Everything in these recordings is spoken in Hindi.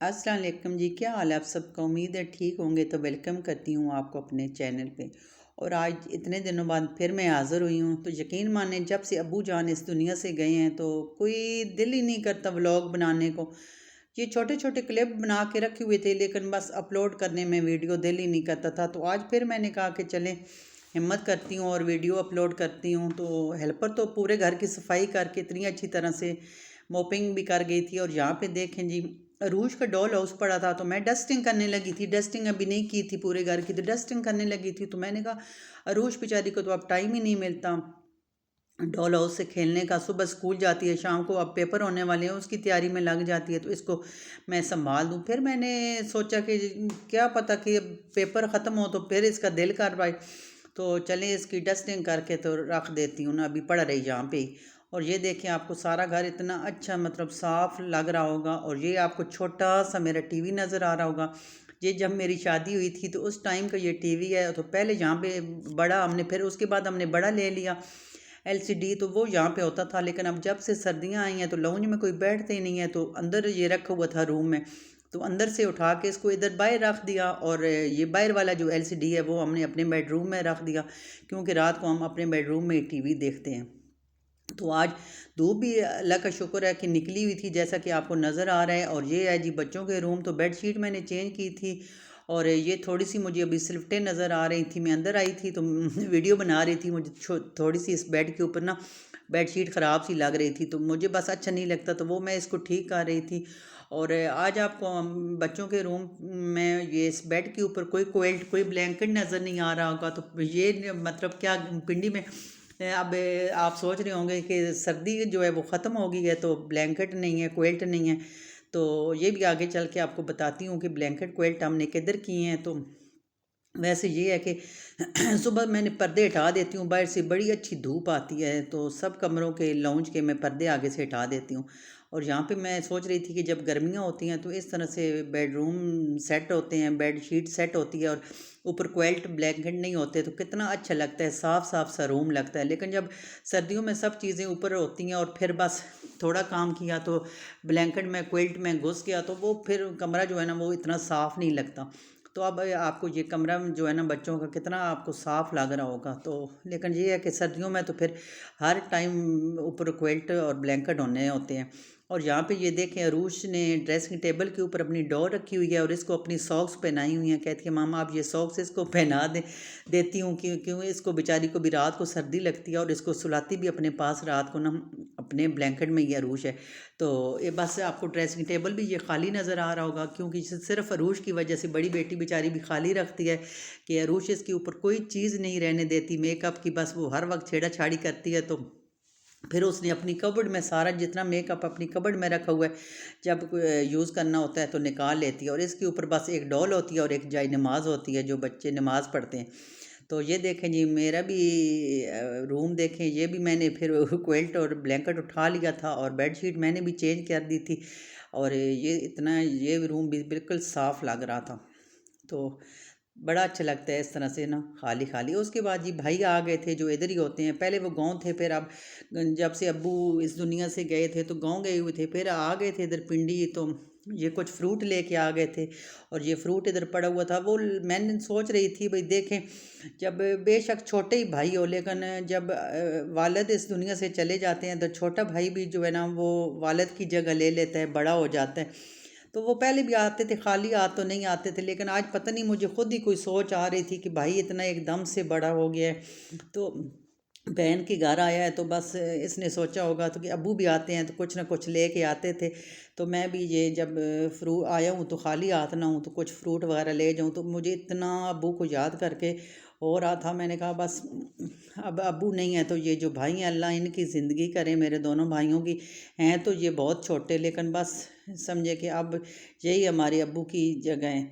अस्सलाम वालेकुम जी, क्या हाल है आप सबका। उम्मीद है ठीक होंगे। तो वेलकम करती हूँ आपको अपने चैनल पे। और आज इतने दिनों बाद फिर मैं हाज़िर हुई हूँ। तो यकीन माने जब से अब्बू जान इस दुनिया से गए हैं तो कोई दिल ही नहीं करता व्लॉग बनाने को। ये छोटे छोटे क्लिप बना के रखे हुए थे लेकिन बस अपलोड करने में वीडियो दिल ही नहीं करता था। तो आज फिर मैंने कहा कि चलें हिम्मत करती हूँ और वीडियो अपलोड करती हूँ। तो हेल्पर तो पूरे घर की सफाई करके इतनी अच्छी तरह से मोपिंग भी कर गई थी। और यहाँ पे देखें जी, रूज का डॉल हाउस पड़ा था तो मैं डस्टिंग करने लगी थी। डस्टिंग अभी नहीं की थी पूरे घर की, तो डस्टिंग करने लगी थी। तो मैंने कहा अरूश बेचारी को तो अब टाइम ही नहीं मिलता डॉल हाउस से खेलने का। सुबह स्कूल जाती है, शाम को अब पेपर होने वाले हैं, उसकी तैयारी में लग जाती है। तो इसको मैं संभाल दूँ। फिर मैंने सोचा कि क्या पता कि पेपर ख़त्म हो तो फिर इसका दिल कर पाए। तो चलें इसकी डस्टिंग करके तो रख देती हूँ ना, अभी पड़ रही जहाँ पे ही। और ये देखें आपको सारा घर इतना अच्छा मतलब साफ़ लग रहा होगा। और ये आपको छोटा सा मेरा टीवी नज़र आ रहा होगा। ये जब मेरी शादी हुई थी तो उस टाइम का ये टीवी है। तो पहले यहाँ पे बड़ा हमने, फिर उसके बाद हमने बड़ा ले लिया एलसीडी, तो वो यहाँ पे होता था। लेकिन अब जब से सर्दियाँ आई हैं तो लाउंज में कोई बैठते ही नहीं है, तो अंदर ये रखा हुआ था रूम में। तो अंदर से उठा के इसको इधर बाहर रख दिया। और ये बाहर वाला जो एलसीडी है वो हमने अपने बेडरूम में रख दिया, क्योंकि रात को हम अपने बेडरूम में टीवी देखते हैं। तो आज धूप भी अल्लाह का शुक्र है कि निकली हुई थी, जैसा कि आपको नज़र आ रहा है। और ये है जी बच्चों के रूम। तो बेड शीट मैंने चेंज की थी। और ये थोड़ी सी मुझे अभी सिलवटें नज़र आ रही थी। मैं अंदर आई थी तो वीडियो बना रही थी। मुझे थोड़ी सी इस बेड के ऊपर ना बेड शीट ख़राब सी लग रही थी, तो मुझे बस अच्छा नहीं लगता, तो वो मैं इसको ठीक कर रही थी। और आज आपको बच्चों के रूम में ये इस बेड के ऊपर कोई क्विल्ट कोई ब्लैंकेट नज़र नहीं आ रहा होगा। तो ये मतलब क्या पिंडी में अब आप सोच रहे होंगे कि सर्दी जो है वो ख़त्म हो गई है तो ब्लैंकेट नहीं है, क्विल्ट नहीं है। तो ये भी आगे चल के आपको बताती हूँ कि ब्लैंकेट क्विल्ट हमने किधर किए हैं। तो वैसे ये है कि सुबह मैंने पर्दे हटा देती हूँ। बाहर से बड़ी अच्छी धूप आती है तो सब कमरों के लाउंज के मैं पर्दे आगे से हटा देती हूँ। और यहाँ पे मैं सोच रही थी कि जब गर्मियाँ होती हैं तो इस तरह से बेडरूम सेट होते हैं, बेड शीट सेट होती है और ऊपर क्वेल्ट ब्लैंकेट नहीं होते तो कितना अच्छा लगता है, साफ़ साफ़ सा रूम लगता है। लेकिन जब सर्दियों में सब चीज़ें ऊपर होती हैं और फिर बस थोड़ा काम किया तो ब्लैंकेट में क्विल्ट में घुस गया तो वो फिर कमरा जो है ना वो इतना साफ़ नहीं लगता। तो अब आपको ये कमरा जो है ना बच्चों का कितना आपको साफ़ लग रहा होगा। तो लेकिन ये है कि सर्दियों में तो फिर हर टाइम ऊपर क्विल्ट और ब्लैंकेट होने होते हैं। और यहाँ पे ये देखें अरूश ने ड्रेसिंग टेबल के ऊपर अपनी डॉल रखी हुई है और इसको अपनी सॉक्स पहनाई हुई हैं। कहती है मामा आप ये सॉक्स इसको पहना देती हूँ, क्यों क्यों इसको बेचारी को भी रात को सर्दी लगती है और इसको सुलाती भी अपने पास रात को ना अपने ब्लैंकेट में ही अरूश है। तो ये बस आपको ड्रेसिंग टेबल भी ये खाली नज़र आ रहा होगा, क्योंकि सिर्फ अरूश की वजह से बड़ी बेटी बेचारी भी खाली रखती है कि अरूश इसके ऊपर कोई चीज़ नहीं रहने देती मेकअप की। बस वो हर वक्त छेड़ा छाड़ी करती है। तो फिर उसने अपनी कबर्ड में सारा जितना मेकअप अपनी कबर्ड में रखा हुआ है, जब यूज़ करना होता है तो निकाल लेती है। और इसके ऊपर बस एक डॉल होती है और एक जाय नमाज होती है जो बच्चे नमाज़ पढ़ते हैं। तो ये देखें जी मेरा भी रूम देखें, ये भी मैंने फिर क्विल्ट और ब्लैंकेट उठा लिया था और बेडशीट मैंने भी चेंज कर दी थी। और ये इतना ये रूम भी बिल्कुल साफ़ लग रहा था। तो बड़ा अच्छा लगता है इस तरह से ना खाली खाली। उसके बाद जी भाई आ गए थे जो इधर ही होते हैं। पहले वो गांव थे, फिर अब जब से अब्बू इस दुनिया से गए थे तो गांव गए हुए थे, फिर आ गए थे इधर पिंडी। तो ये कुछ फ्रूट लेके आ गए थे और ये फ्रूट इधर पड़ा हुआ था। वो मैंने सोच रही थी भाई देखें, जब बेशक छोटे ही भाई हो लेकिन जब वालिद इस दुनिया से चले जाते हैं तो छोटा भाई भी जो है ना वो वालिद की जगह ले लेता है, बड़ा हो जाता है। तो वो पहले भी आते थे, खाली हाथ तो नहीं आते थे। लेकिन आज पता नहीं मुझे खुद ही कोई सोच आ रही थी कि भाई इतना एकदम से बड़ा हो गया है तो बहन के घर आया है तो बस इसने सोचा होगा तो कि अब्बू भी आते हैं तो कुछ ना कुछ ले के आते थे। तो मैं भी ये जब फ्रूट आया हूँ तो खाली हाथ ना हूँ तो कुछ फ्रूट वगैरह ले जाऊँ, तो मुझे इतना अब्बू को याद करके हो रहा था। मैंने कहा बस अब अब्बू नहीं है तो ये जो भाई हैं अल्लाह इनकी ज़िंदगी करे, मेरे दोनों भाइयों की। हैं तो ये बहुत छोटे लेकिन बस समझे कि अब यही हमारे अब्बू की जगह है।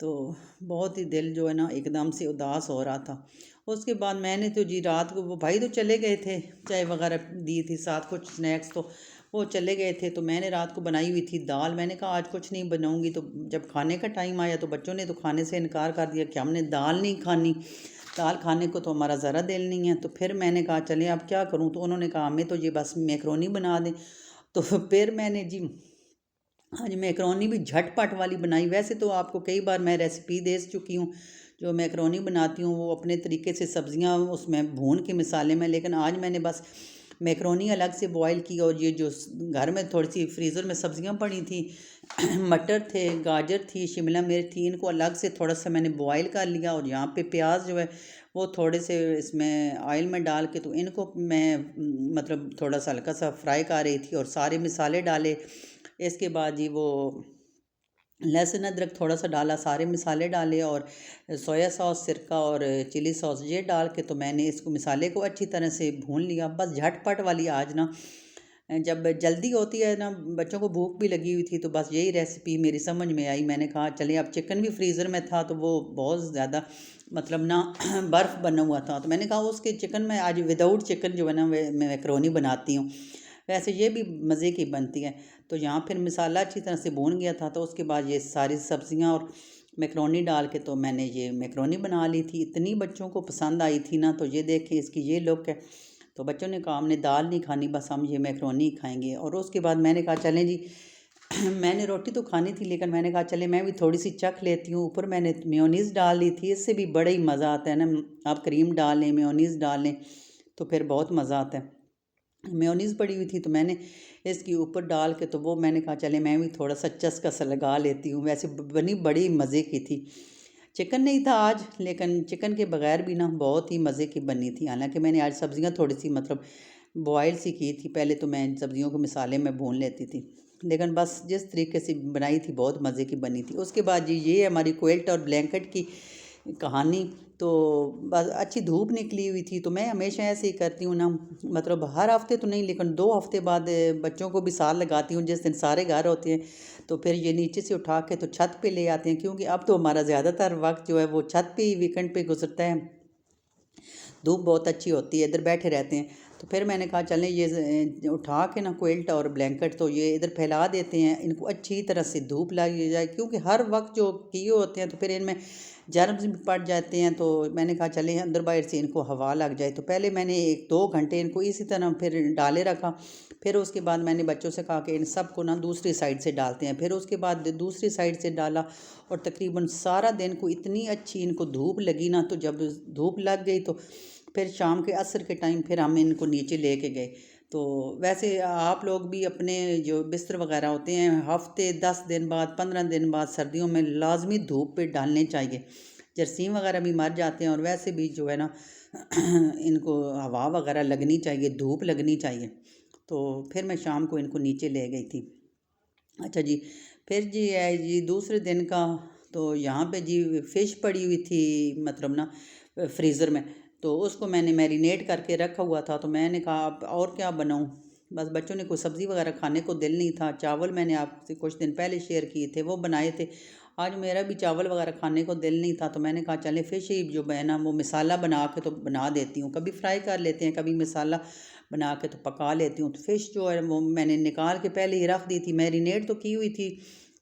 तो बहुत ही दिल जो है ना एकदम से उदास हो रहा था। उसके बाद मैंने तो जी रात को वो भाई तो चले गए थे, चाय वगैरह दी थी साथ कुछ स्नैक्स, तो वो चले गए थे। तो मैंने रात को बनाई हुई थी दाल। मैंने कहा आज कुछ नहीं बनाऊंगी। तो जब खाने का टाइम आया तो बच्चों ने तो खाने से इनकार कर दिया कि हमने दाल नहीं खानी, दाल खाने को तो हमारा ज़रा दिल नहीं है। तो फिर मैंने कहा चलें अब क्या करूं। तो उन्होंने कहा हमें तो ये बस मैकरोनी बना दें। तो फिर मैंने जी आज मैक्रोनी भी झटपट वाली बनाई। वैसे तो आपको कई बार मैं रेसिपी दे चुकी हूँ, जो मैक्रोनी बनाती हूँ वो अपने तरीके से सब्ज़ियाँ उसमें भून के मसाले में, लेकिन आज मैंने बस मैक्रोनी अलग से बॉईल की और ये जो घर में थोड़ी सी फ्रीज़र में सब्ज़ियाँ पड़ी थी मटर थे, गाजर थी, शिमला मिर्च थी, इनको अलग से थोड़ा सा मैंने बॉईल कर लिया। और यहाँ पे प्याज जो है वो थोड़े से इसमें ऑयल में डाल के तो इनको मैं मतलब थोड़ा सा हल्का सा फ्राई कर रही थी और सारे मसाले डाले। इसके बाद जी वो लहसुन अदरक थोड़ा सा डाला, सारे मसाले डाले और सोया सॉस, सिरका और चिली सॉस ये डाल के तो मैंने इसको मसाले को अच्छी तरह से भून लिया। बस झटपट वाली आज ना जब जल्दी होती है ना, बच्चों को भूख भी लगी हुई थी, तो बस यही रेसिपी मेरी समझ में आई। मैंने कहा चलिए, अब चिकन भी फ्रीज़र में था तो वो बहुत ज़्यादा मतलब ना बर्फ़ बना हुआ था, तो मैंने कहा उसके चिकन में आज विदाउट चिकन जो है ना मैं मैक्रोनी बनाती हूँ। वैसे ये भी मज़े की बनती है। तो यहाँ फिर मसाला अच्छी तरह से भून गया था, तो उसके बाद ये सारी सब्ज़ियाँ और मैक्रोनी डाल के तो मैंने ये मैक्रोनी बना ली थी। इतनी बच्चों को पसंद आई थी ना, तो ये देखें इसकी ये लुक है। तो बच्चों ने कहा हमने दाल नहीं खानी, बस हम ये मैक्रोनी खाएंगे। और उसके बाद मैंने कहा चलें जी मैंने रोटी तो खानी थी, लेकिन मैंने कहा चले मैं भी थोड़ी सी चख लेती हूँ। ऊपर मैंने मेयोनीज़ डाल ली थी, इससे भी बड़ा ही मज़ा आता है ना। आप क्रीम डाल लें, मेयोनीज़ डाल लें तो फिर बहुत मज़ा आता है। मेयोनीज़ पड़ी हुई थी तो मैंने इसके ऊपर डाल के तो वो मैंने कहा चले मैं भी थोड़ा सा चस्का सा लगा लेती हूँ। वैसे बनी बड़ी मज़े की थी। चिकन नहीं था आज, लेकिन चिकन के बगैर भी ना बहुत ही मज़े की बनी थी। हालांकि मैंने आज सब्ज़ियाँ थोड़ी सी मतलब बॉयल सी की थी। पहले तो मैं सब्ज़ियों को मसाले में भून लेती थी, लेकिन बस जिस तरीके से बनाई थी बहुत मज़े की बनी थी। उसके बाद जी ये हमारी क्विल्ट और ब्लैंकेट की कहानी। तो बस अच्छी धूप निकली हुई थी, तो मैं हमेशा ऐसे ही करती हूँ ना, मतलब हर हफ्ते तो नहीं लेकिन 2 हफ्ते बाद बच्चों को भी साथ लगाती हूँ। जिस दिन सारे घर होते हैं तो फिर ये नीचे से उठा के तो छत पे ले आते हैं, क्योंकि अब तो हमारा ज़्यादातर वक्त जो है वो छत पे ही वीकेंड पे गुजरता है। धूप बहुत अच्छी होती है, इधर बैठे रहते हैं। तो फिर मैंने कहा चलें ये उठा के ना क्विल्ट और ब्लैंकेट तो ये इधर फैला देते हैं, इनको अच्छी तरह से धूप लग जाए, क्योंकि हर वक्त जो किए होते हैं तो फिर इनमें जर्म्स भी पड़ जाते हैं। तो मैंने कहा चलें अंदर बाहर से इनको हवा लग जाए। तो पहले मैंने 1-2 घंटे इनको इसी तरह फिर डाले रखा। फिर उसके बाद मैंने बच्चों से कहा कि इन सब को ना दूसरी साइड से डालते हैं। फिर उसके बाद दूसरी साइड से डाला और तकरीबन सारा दिन को इतनी अच्छी इनको धूप लगी ना, तो जब धूप लग गई तो फिर शाम के असर के टाइम फिर हम इनको नीचे लेके गए। तो वैसे आप लोग भी अपने जो बिस्तर वगैरह होते हैं हफ्ते 10 दिन बाद 15 दिन बाद सर्दियों में लाजमी धूप पे डालने चाहिए। जरासीम वगैरह भी मर जाते हैं, और वैसे भी जो है ना इनको हवा वगैरह लगनी चाहिए, धूप लगनी चाहिए। तो फिर मैं शाम को इनको नीचे ले गई थी। अच्छा जी, फिर जी है जी दूसरे दिन का। तो यहाँ पे जी फ़िश पड़ी हुई थी मतलब ना फ्रीज़र में, तो उसको मैंने मैरिनेट करके रखा हुआ था। तो मैंने कहा अब और क्या बनाऊँ, बस बच्चों ने कोई सब्ज़ी वगैरह खाने को दिल नहीं था। चावल मैंने आपसे कुछ दिन पहले शेयर किए थे, वो बनाए थे। आज मेरा भी चावल वगैरह खाने को दिल नहीं था, तो मैंने कहा चले फ़िश ही जो है ना वो मसाला बना के तो बना देती हूँ। कभी फ्राई कर लेते हैं, कभी मसाला बना के तो पका लेती हूँ। तो फ़िश जो है वो मैंने निकाल के पहले ही रख दी थी, मैरिनेट तो की हुई थी,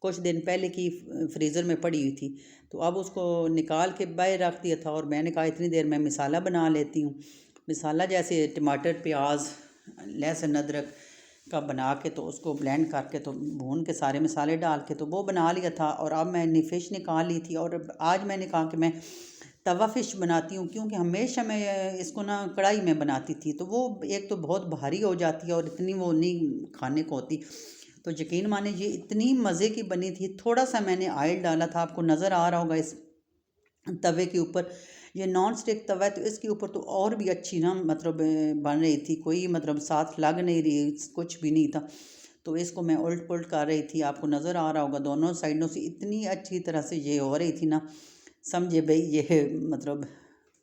कुछ दिन पहले की फ्रीज़र में पड़ी हुई थी। तो अब उसको निकाल के बाहर रख दिया था और मैंने कहा इतनी देर मैं मसाला बना लेती हूँ। मसाला जैसे टमाटर, प्याज, लहसुन, अदरक का बना के तो उसको ब्लेंड करके तो भून के सारे मसाले डाल के तो वो बना लिया था। और अब मैंने फ़िश निकाल ली थी और आज मैंने कहा कि मैं तवा फ़िश बनाती हूँ, क्योंकि हमेशा मैं इसको ना कढ़ाई में बनाती थी, तो वो एक तो बहुत भारी हो जाती है और इतनी वो नहीं खाने को होती। तो यकीन माने ये इतनी मज़े की बनी थी। थोड़ा सा मैंने ऑयल डाला था, आपको नज़र आ रहा होगा इस तवे के ऊपर। ये नॉन स्टिक तवा है तो इसके ऊपर तो और भी अच्छी ना मतलब बन रही थी, कोई मतलब साथ लग नहीं रही, कुछ भी नहीं था। तो इसको मैं उल्ट पुल्ट कर रही थी, आपको नज़र आ रहा होगा दोनों साइडों से इतनी अच्छी तरह से ये हो रही थी ना, समझे भाई ये मतलब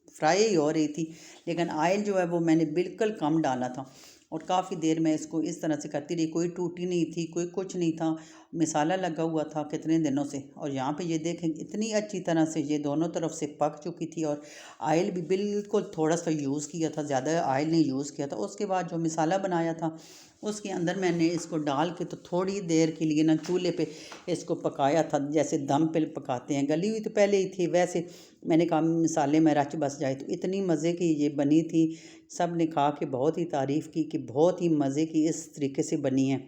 फ्राई ही हो रही थी। लेकिन ऑयल जो है वो मैंने बिल्कुल कम डाला था और काफ़ी देर मैं इसको इस तरह से करती रही। कोई टूटी नहीं थी, कोई कुछ नहीं था, मसाला लगा हुआ था कितने दिनों से। और यहाँ पे ये देखें इतनी अच्छी तरह से ये दोनों तरफ से पक चुकी थी और ऑयल भी बिल्कुल थोड़ा सा यूज़ किया था, ज़्यादा ऑयल नहीं यूज़ किया था। उसके बाद जो मसाला बनाया था उसके अंदर मैंने इसको डाल के तो थोड़ी देर के लिए ना चूल्हे पे इसको पकाया था, जैसे दम पे पकाते हैं। गली हुई तो पहले ही थी, वैसे मैंने कहा मसाले में रच बस जाए। तो इतनी मज़े की ये बनी थी, सब ने खा के बहुत ही तारीफ़ की कि बहुत ही मज़े की इस तरीके से बनी है।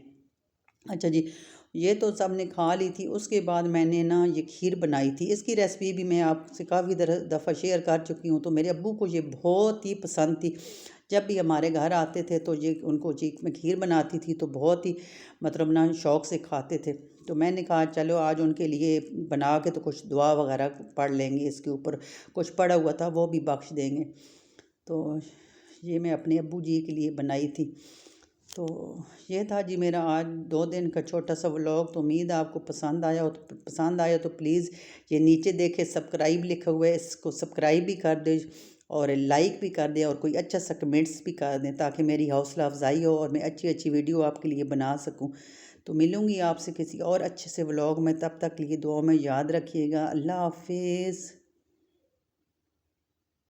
अच्छा जी, ये तो सब ने खा ली थी। उसके बाद मैंने ना ये खीर बनाई थी। इसकी रेसिपी भी मैं आपसे काफ़ी दफ़ा शेयर कर चुकी हूँ। तो मेरे अब्बू को ये बहुत ही पसंद थी। जब भी हमारे घर आते थे तो ये उनको जी मैं खीर बनाती थी तो बहुत ही मतलब ना शौक़ से खाते थे। तो मैंने कहा चलो आज उनके लिए बना के तो कुछ दुआ वगैरह पढ़ लेंगे, इसके ऊपर कुछ पढ़ा हुआ था वो भी बख्श देंगे। तो ये मैं अपने अब्बू जी के लिए बनाई थी। तो ये था जी मेरा आज 2 दिन का छोटा सा व्लॉग। तो उम्मीद है आपको पसंद आया तो प्लीज़ ये नीचे देखे सब्सक्राइब लिखा हुआ है, इसको सब्सक्राइब भी कर दें और लाइक भी कर दें और कोई अच्छा सा कमेंट्स भी कर दें ताकि मेरी हौसला अफजाई हो और मैं अच्छी अच्छी वीडियो आपके लिए बना सकूं। तो मिलूँगी आपसे किसी और अच्छे से व्लॉग में, तब तक के लिए दुआ में याद रखिएगा। अल्लाह हाफिज़।